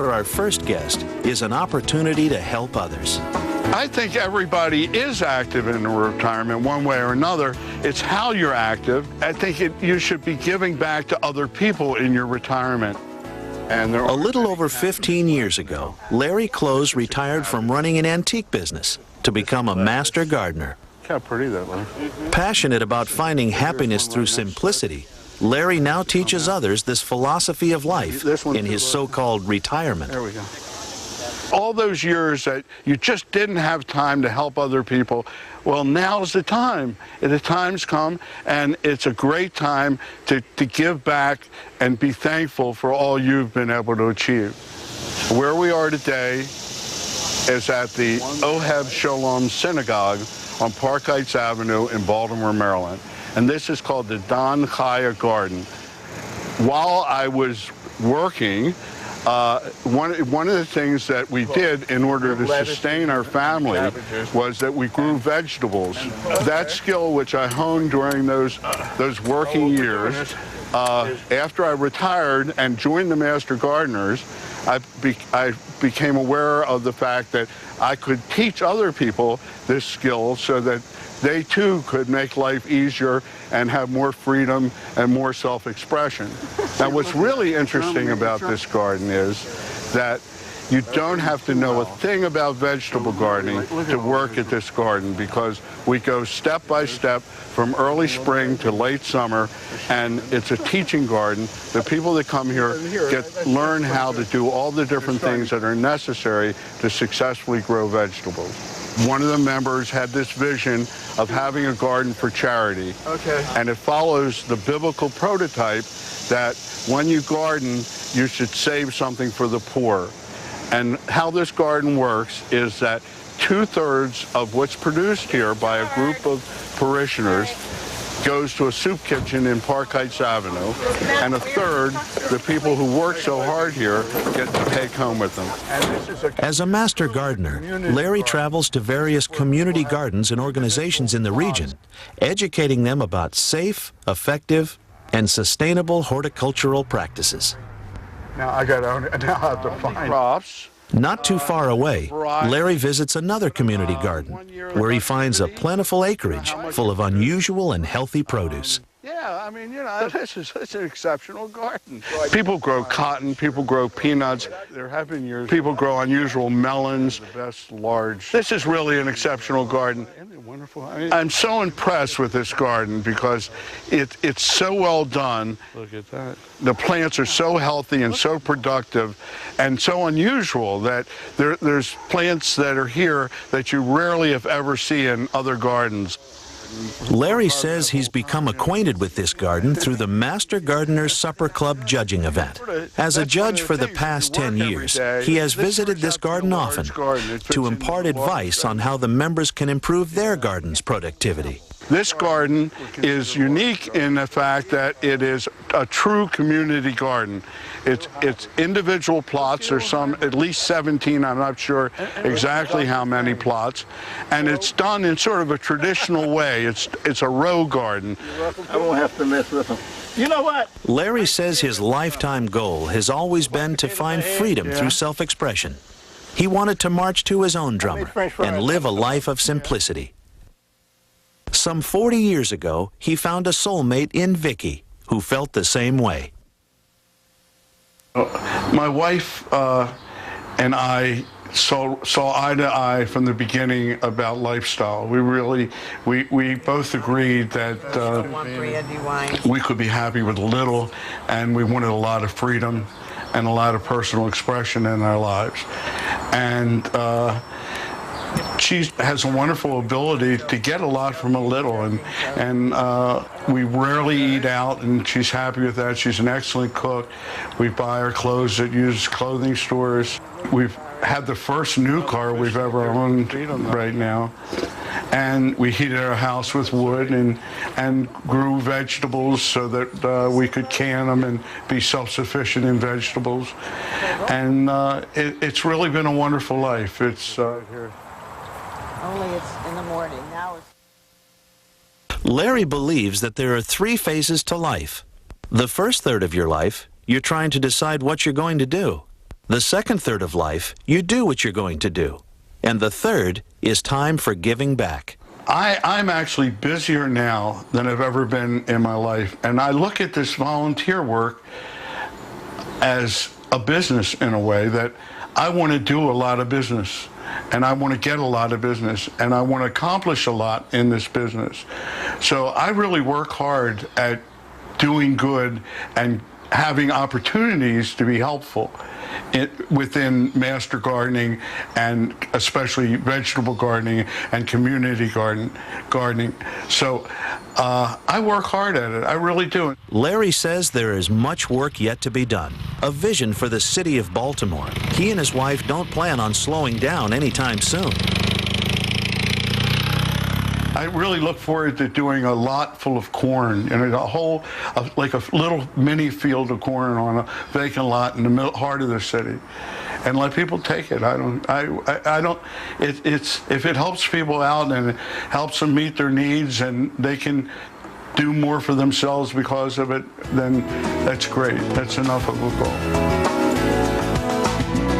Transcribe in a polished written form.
for our first guest is an opportunity to help others. I think everybody is active in retirement one way or another. It's how you're active. I think you should be giving back to other people in your retirement. And a little over 15 years ago, Larry Kloze retired from running an antique business to become a master gardener. Look how pretty that looks. Passionate about finding happiness through simplicity, Larry now teaches others this philosophy of life in his so-called retirement. There we go. All those years that you just didn't have time to help other people, well, now's the time. The time's come, and it's a great time to give back and be thankful for all you've been able to achieve. Where we are today is at the Oheb Shalom Synagogue on Park Heights Avenue in Baltimore, Maryland. And this is called the Don Chaya Garden. While I was working, one of the things that we did in order to sustain our family was that we grew vegetables. That skill which I honed during those working years, after I retired and joined the Master Gardeners, I became aware of the fact that I could teach other people this skill so that they too could make life easier and have more freedom and more self-expression. Now, what's really interesting about this garden is that you don't have to know a thing about vegetable gardening to work at this garden, because we go step by step from early spring to late summer, and it's a teaching garden. The people that come here learn how to do all the different things that are necessary to successfully grow vegetables. One of the members had this vision of having a garden for charity. Okay. And it follows the biblical prototype that when you garden, you should save something for the poor. And how this garden works is that 2/3 of what's produced here by a group of parishioners goes to a soup kitchen in Park Heights Avenue, and 1/3, the people who work so hard here, get to take home with them. As a master gardener, Larry travels to various community gardens and organizations in the region, educating them about safe, effective, and sustainable horticultural practices. Now I have to find crops. Not too far away, Larry visits another community garden where he finds a plentiful acreage full of unusual and healthy produce. Yeah, I mean, you know, it's an exceptional garden. People grow cotton, people grow peanuts. There have been years people grow unusual melons, the best large. This is really an exceptional garden. Isn't it wonderful? I mean, I'm so impressed with this garden because it's so well done. Look at that. The plants are so healthy and so productive and so unusual that there's plants that are here that you rarely, if ever, see in other gardens. Larry says he's become acquainted with this garden through the Master Gardeners Supper Club judging event. As a judge for the past 10 years, he has visited this garden often to impart advice on how the members can improve their garden's productivity. This garden is unique in the fact that it is a true community garden. It's individual plots. There's at least 17, I'm not sure exactly how many plots. And it's done in sort of a traditional way. It's a row garden. I won't have to mess with them. You know what? Larry says his lifetime goal has always been to find freedom through self-expression. He wanted to march to his own drummer and live a life of simplicity. Some 40 years ago, he found a soulmate in Vicky, who felt the same way. My wife and I saw eye to eye from the beginning about lifestyle. We both agreed that we could be happy with little, and we wanted a lot of freedom and a lot of personal expression in our lives. And she has a wonderful ability to get a lot from a little, and we rarely eat out, and she's happy with that. She's an excellent cook. We buy our clothes at used clothing stores. We've had the first new car we've ever owned right now, and we heated our house with wood and grew vegetables so that we could can them and be self-sufficient in vegetables. And it's really been a wonderful life. It's here. Only it's in the morning. Now it's... Larry believes that there are 3 phases to life. The first third of your life, you're trying to decide what you're going to do. The second third of life, you do what you're going to do. And the third is time for giving back. I'm actually busier now than I've ever been in my life. And I look at this volunteer work as a business in a way that I want to do a lot of business. And I want to get a lot of business. And I want to accomplish a lot in this business. So I really work hard at doing good and having opportunities to be helpful within master gardening, and especially vegetable gardening and community gardening. So I work hard at it. I really do. Larry says there is much work yet to be done. A vision for the city of Baltimore. He and his wife don't plan on slowing down anytime soon. I really look forward to doing a lot full of corn, and like a little mini field of corn on a vacant lot in the heart of the city, and let people take it. If it helps people out and it helps them meet their needs and they can do more for themselves because of it, then that's great. That's enough of a goal.